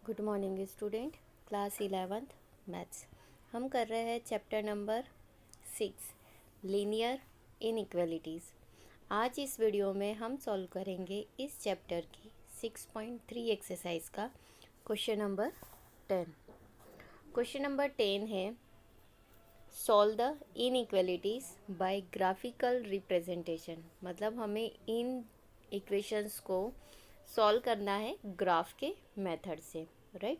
Good morning student, class 11th maths. हम कर रहे हैं चैप्टर नंबर 6 लीनियर इनइक्वालिटीज़। आज इस वीडियो में हम सॉल्व करेंगे इस चैप्टर की 6.3 एक्सरसाइज का क्वेश्चन नंबर 10। क्वेश्चन नंबर 10 है solve the inequalities by graphical representation. मतलब हमें इन इक्वेशंस को सॉल्व करना है ग्राफ के मेथड से, राइट।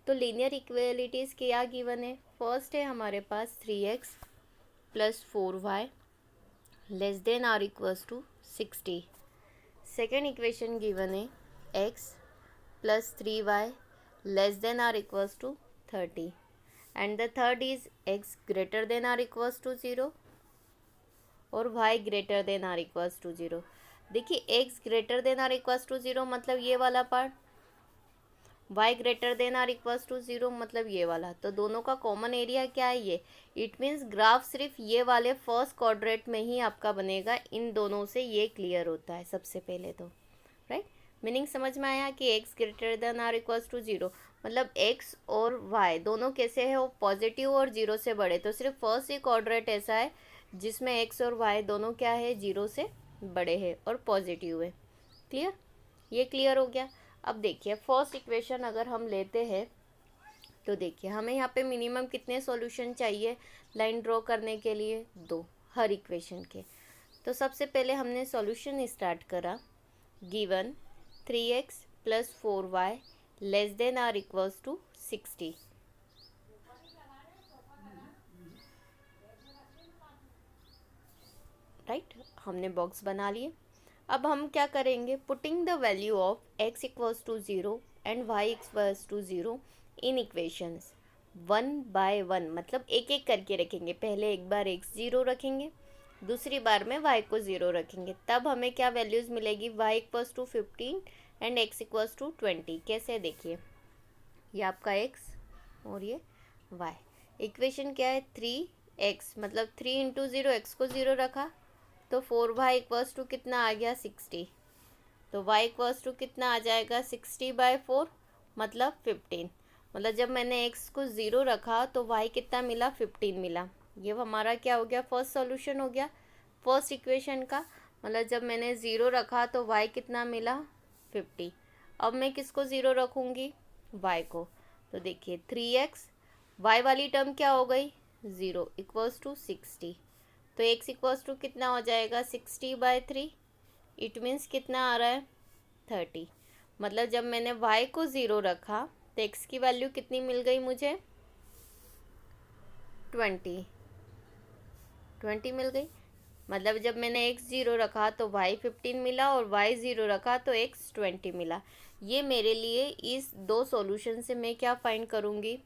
तो लीनियर इक्वालिटीज़ क्या गिवन है? फर्स्ट है हमारे पास 3x plus 4y less than or equals to 60। Second equation given है x plus 3y less than or equals to 30 and the third is x greater than or equals to 0 और y greater than or equals to 0। देखिए x greater than or equals to 0 मतलब ये वाला part, y greater than or equals to 0 मतलब ये वाला। तो दोनों का कॉमन एरिया क्या है? ये। इट मीन्स ग्राफ सिर्फ ये वाले फर्स्ट क्वाड्रेंट में ही आपका बनेगा, इन दोनों से ये क्लियर होता है सबसे पहले तो, राइट। मीनिंग समझ में आया कि x greater than or equals to 0 मतलब x और y दोनों कैसे है, वो पॉजिटिव और 0 से बड़े। तो सिर्फ फर्स्ट ही क्वाड्रेंट ऐसा है जिसमें x और y दोनों क्या है, 0 से बड़े हैं और पॉजिटिव है। क्लियर? ये क्लियर हो गया। अब देखिए फर्स्ट इक्वेशन अगर हम लेते हैं तो देखिए हमें यहाँ पे मिनिमम कितने सॉल्यूशन चाहिए लाइन ड्रॉ करने के लिए? 2 हर इक्वेशन के। तो सबसे पहले हमने सॉल्यूशन स्टार्ट करा। Given 3x plus 4y less than or equals to 60। Right, हमने बॉक्स बना लिए। अब हम क्या करेंगे? Putting the value of x equals to 0 and y equals to 0 in equations 1 by 1, मतलब एक एक करके रखेंगे। पहले एक बार x 0 रखेंगे, दूसरी बार में y को 0 रखेंगे, तब हमें क्या वैल्यूज़ मिलेगी? y equals to 15 and x equals to 20। कैसे? देखिए ये आपका x और ये y। इक्वेशन क्या है? 3x मतलब 3 इंटू 0, x को 0 रखा तो 4y इक्वल्स टू कितना आ गया? 60। तो y इक्वल्स टू कितना आ जाएगा? 60/4 मतलब 15। मतलब जब मैंने x को 0 रखा तो y कितना मिला? 15 मिला। ये हमारा क्या हो गया? फर्स्ट सॉल्यूशन हो गया फर्स्ट इक्वेशन का। मतलब जब मैंने 0 रखा तो y कितना मिला? 50। अब मैं किसको 0 रखूँगी? y को। तो देखिए 3x, y वाली टर्म क्या हो गई? 0 इक्वल्स टू 60। तो x इक्वल्स टू कितना हो जाएगा? 60/3। इट मीन्स कितना आ रहा है? 30। मतलब जब मैंने y को 0 रखा तो x की वैल्यू कितनी मिल गई मुझे? 20 मिल गई। मतलब जब मैंने x 0 रखा तो y 15 मिला और y 0 रखा तो x 20 मिला। ये मेरे लिए इस दो सॉल्यूशन से मैं क्या फाइंड करूँगी?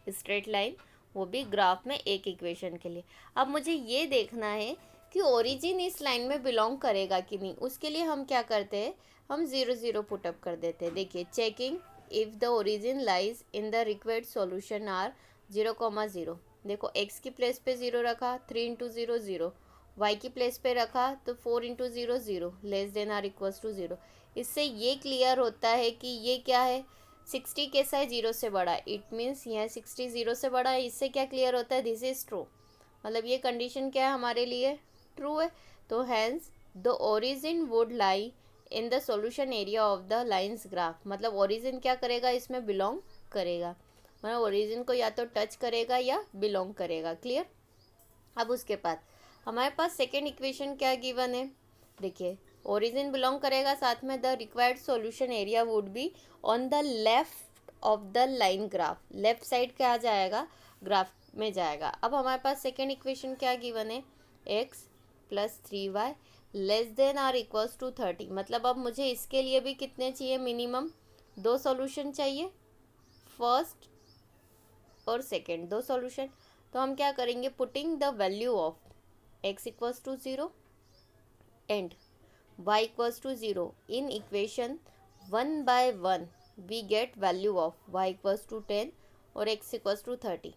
स्ट्रेट लाइन, वो भी ग्राफ में एक इक्वेशन के लिए। अब मुझे ये देखना है कि ओरिजिन इस लाइन में बिलोंग करेगा कि नहीं। उसके लिए हम क्या करते हैं? हम 0 0 पुटअप कर देते हैं। देखिए checking if the origin lies in the required solution or 0,0। देखो x की प्लेस पे 0 रखा, 3 इंटू 0 0। y की प्लेस पे रखा तो 4 into 0 0 less than or equals to 0। इससे ये क्लियर होता है कि ये क्या है? 60 कैसा है? 0 से बड़ा। इट मीन्स यह 60 0 से बड़ा है। इससे क्या क्लियर होता है? This is true. मतलब ये कंडीशन क्या है हमारे लिए? ट्रू है। तो hence the origin would lie in the solution area of the lines graph. मतलब ओरिजिन क्या करेगा? इसमें बिलोंग करेगा। मतलब ओरिजिन को या तो टच करेगा या बिलोंग करेगा। क्लियर? अब उसके बाद हमारे पास सेकेंड इक्वेशन क्या गिवन है? देखिए ओरिजिन बिलोंग करेगा, साथ में the required solution area would be on the left of the line graph. Left side क्या जाएगा? ग्राफ में जाएगा। अब हमारे पास सेकेंड इक्वेशन क्या गिवन है? x plus 3y less than or equals to 30। मतलब अब मुझे इसके लिए भी कितने चाहिए? मिनिमम 2 सॉल्यूशन चाहिए, फर्स्ट और सेकेंड 2 सॉल्यूशन। तो हम क्या करेंगे? Putting the value of x equals to 0 and y equals to 0 in equation 1 by 1 we get value of y equals to 10 और x equals to 30।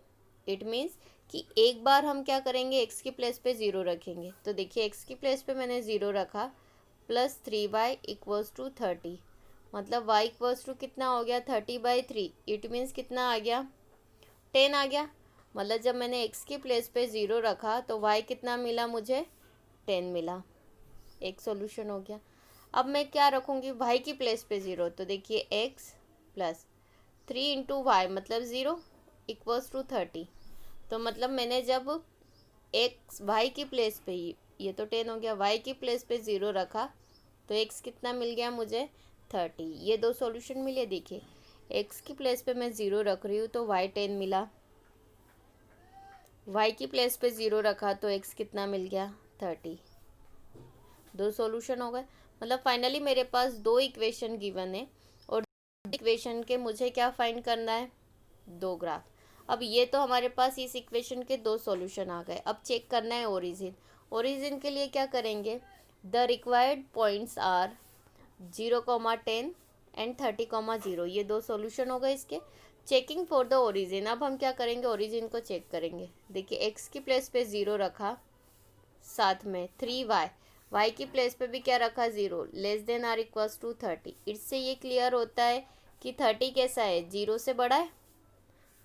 It means कि एक बार हम क्या करेंगे? x की प्लेस पे 0 रखेंगे। तो देखिए x की प्लेस पे मैंने 0 रखा, प्लस 3y इक्वल्स टू 30। मतलब y इक्वल्स टू कितना हो गया 30/3। इट मीन्स कितना आ गया 10 आ गया। मतलब जब मैंने x की प्लेस पे 0 रखा तो y कितना मिला मुझे 10 मिला। एक सॉल्यूशन हो गया। अब मैं क्या रखूँगी y की प्लेस पे 0, तो देखिए x प्लस 3 इंटू वाई मतलब 0 इक्वल्स टू 30। तो मतलब मैंने जब x y की प्लेस पे ये तो 10 हो गया, y की प्लेस पे 0 रखा तो x कितना मिल गया मुझे 30। ये दो सॉल्यूशन मिले। देखिए x की प्लेस पे मैं 0 रख रही हूँ तो y 10 मिला, y की प्लेस पे 0 रखा तो x कितना मिल गया 30। दो सॉल्यूशन हो गए। मतलब फाइनली मेरे पास दो इक्वेशन गिवन है और इक्वेशन के मुझे क्या फाइंड करना है, दो ग्राफ। अब ये तो हमारे पास इस इक्वेशन के दो सॉल्यूशन आ गए। अब चेक करना है ओरिजिन। ओरिजिन के लिए क्या करेंगे, the required points are 0,10 and 30,0। ये दो सॉल्यूशन हो गए इसके। Checking for the origin. अब हम क्या करेंगे, ओरिजिन को चेक करेंगे। देखिए एक्स की प्लेस पे 0 रखा, साथ में 3y, y की प्लेस पे भी क्या रखा 0, less than or equals to 30। इससे ये क्लियर होता है कि 30 कैसा है, 0 से बड़ा है।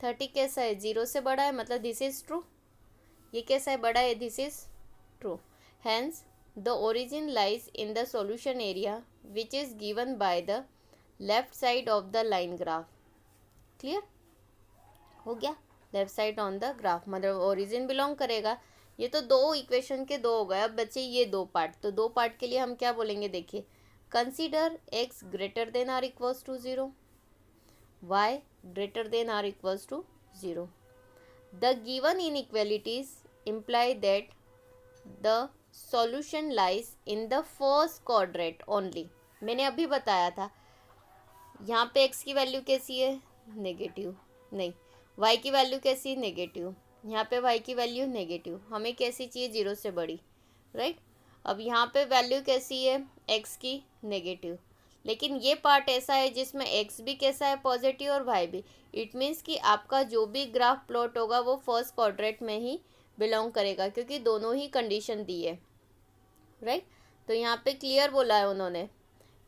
30 कैसा है, 0 से बड़ा है, मतलब दिस इज ट्रू। ये कैसा है, बड़ा है, this is true. Hence the origin lies in the solution area which is given by the left side of the line graph. Clear हो गया, left side on the graph मतलब origin belong करेगा। ये तो दो इक्वेशन के दो हो गए। अब बच्चे ये दो पार्ट, तो दो पार्ट के लिए हम क्या बोलेंगे, देखिए consider x greater than or equals to 0, y greater than or equals to 0. The given inequalities imply that the solution lies in the first quadrant only. मैंने अभी बताया था यहाँ पे x की वैल्यू कैसी है, नेगेटिव, नहीं y की वैल्यू कैसी है, नेगेटिव, यहाँ पे y की वैल्यू नेगेटिव, हमें कैसी चाहिए, 0 से बड़ी, राइट। अब यहाँ पे वैल्यू कैसी है x की, नेगेटिव, लेकिन ये पार्ट ऐसा है जिसमें x भी कैसा है, पॉजिटिव, और y भी। इट मीन्स कि आपका जो भी ग्राफ प्लॉट होगा वो फर्स्ट क्वाड्रेंट में ही बिलोंग करेगा, क्योंकि दोनों ही कंडीशन दी है, राइट। तो यहाँ पे क्लियर बोला है उन्होंने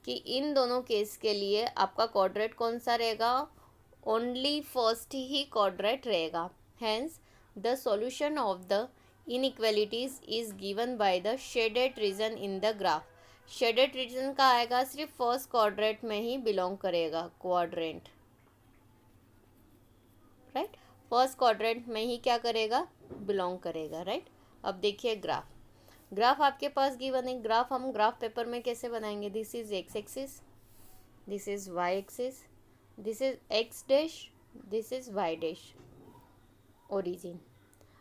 कि इन दोनों केस के लिए आपका क्वाड्रेंट कौन सा रहेगा, ओनली फर्स्ट ही क्वाड्रेंट रहेगा। Hence the solution of the inequalities is given by the shaded region in the graph. Shaded region का आएगा, सिर्फ फर्स्ट क्वाड्रेंट में ही बिलोंग करेगा क्वाड्रेंट, राइट। फर्स्ट क्वाड्रेंट में ही क्या करेगा, बिलोंग करेगा, राइट। अब देखिए ग्राफ, ग्राफ आपके पास गिवन है। ग्राफ हम ग्राफ पेपर में कैसे बनाएंगे, this is x axis, this is y axis, this is x dash, this is y dash, origin.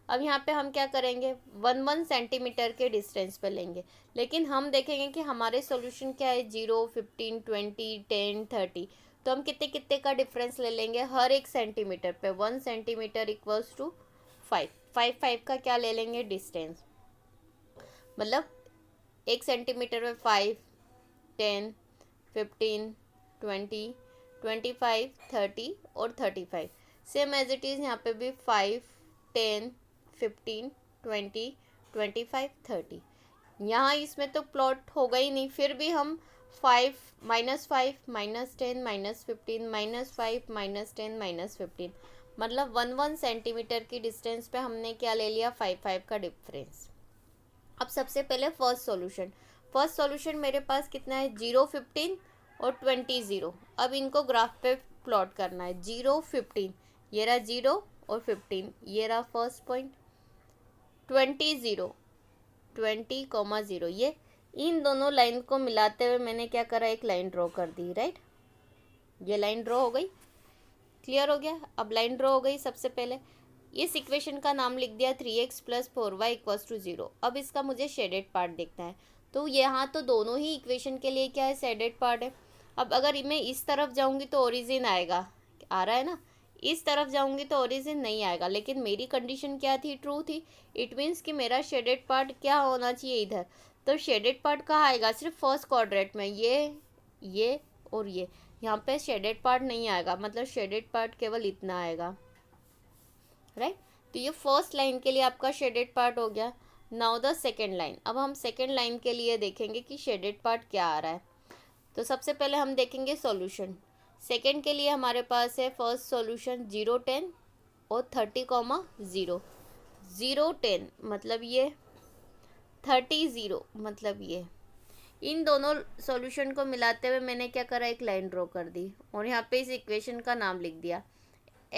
अब यहाँ पे हम क्या करेंगे, 1 सेंटीमीटर के डिस्टेंस पे लेंगे, लेकिन हम देखेंगे कि हमारे सॉल्यूशन क्या है, 0, 15, 20, 10, 30। तो हम कितने कितने का डिफरेंस ले लेंगे, हर एक सेंटीमीटर पे 1 सेंटीमीटर इक्वल्स टू 5 का क्या ले लेंगे डिस्टेंस, मतलब 1 सेंटीमीटर में 5, 10, 15, 20, 25, 30 और 35। सेम एज इट इज़ यहाँ पे भी 5, 10, 15, 20, 25, 30। यहाँ इसमें तो प्लॉट होगा ही नहीं, फिर भी हम 5, -5, -10, -15, -5, -10, -15, मतलब 1 सेंटीमीटर की डिस्टेंस पे हमने क्या ले लिया, 5 का डिफरेंस। अब सबसे पहले फर्स्ट सॉल्यूशन मेरे पास कितना है, 0, 15 और 20, 0। अब इनको ग्राफ पे प्लॉट करना है, 0, 15, ये रहा 0 और 15, ये रहा फर्स्ट पॉइंट, 20, 0, 20,0, ये इन दोनों लाइन को मिलाते हुए मैंने क्या करा, एक लाइन ड्रॉ कर दी, राइट। ये लाइन ड्रॉ हो गई, क्लियर हो गया। अब लाइन ड्रॉ हो गई, सबसे पहले इस इक्वेशन का नाम लिख दिया 3x + 4y = 0। अब इसका मुझे शेडेड पार्ट देखना है, तो यहाँ तो दोनों ही इक्वेशन के लिए क्या है, शेडेड पार्ट है। अब अगर मैं इस तरफ जाऊँगी तो ओरिजिन आएगा, आ रहा है ना, इस तरफ जाऊँगी तो ओरिजिन नहीं आएगा, लेकिन मेरी कंडीशन क्या थी, ट्रू थी। इट मीन्स कि मेरा शेडेड पार्ट क्या होना चाहिए इधर, तो शेडेड पार्ट कहाँ आएगा, सिर्फ फर्स्ट क्वाड्रेंट में, ये और ये। यहाँ पे शेडेड पार्ट नहीं आएगा, मतलब शेडेड पार्ट केवल इतना आएगा, राइट। तो ये फर्स्ट लाइन के लिए आपका शेडेड पार्ट हो गया। Now the second line. अब हम सेकेंड लाइन के लिए देखेंगे कि शेडेड पार्ट क्या आ रहा है। तो सबसे पहले हम देखेंगे सॉल्यूशन। सेकंड के लिए हमारे पास है फर्स्ट सॉल्यूशन 0 10 और 30, 0 0 10 मतलब ये, 30 0 मतलब ये। इन दोनों सॉल्यूशन को मिलाते हुए मैंने क्या करा, एक लाइन ड्रॉ कर दी और यहाँ पे इस इक्वेशन का नाम लिख दिया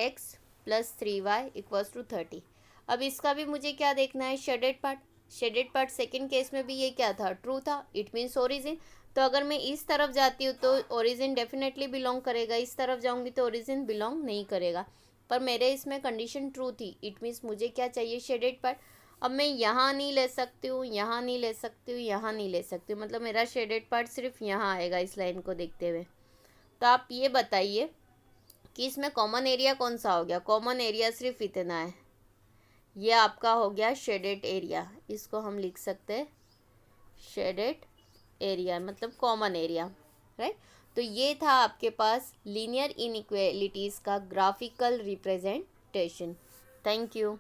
x + 3y = 30। अब इसका भी मुझे क्या देखना है, shaded part. Shaded part second case में भी ये क्या था, ट्रू था, इट मीन्स ओरिजिन। तो अगर मैं इस तरफ जाती हूँ तो ओरिजिन डेफिनेटली बिलोंग करेगा, इस तरफ जाऊँगी तो ओरिजिन बिलोंग नहीं करेगा। पर मेरे इसमें कंडीशन ट्रू थी, इट मीन्स मुझे क्या चाहिए, शेडेड पार्ट। अब मैं यहाँ नहीं ले सकती हूँ, यहाँ नहीं ले सकती हूँ, यहाँ नहीं ले सकती हूँ, मतलब मेरा शेडेड पार्ट सिर्फ यहाँ आएगा इस लाइन को देखते हुए। तो आप ये बताइए कि इसमें कॉमन एरिया कौन सा हो गया। कॉमन एरिया सिर्फ इतना है, ये आपका हो गया शेडेड एरिया। इसको हम लिख सकते हैं शेडेड एरिया, मतलब कॉमन एरिया, राइट। तो ये था आपके पास लीनियर इनइक्वालिटीज़ का ग्राफिकल रिप्रेजेंटेशन। Thank you.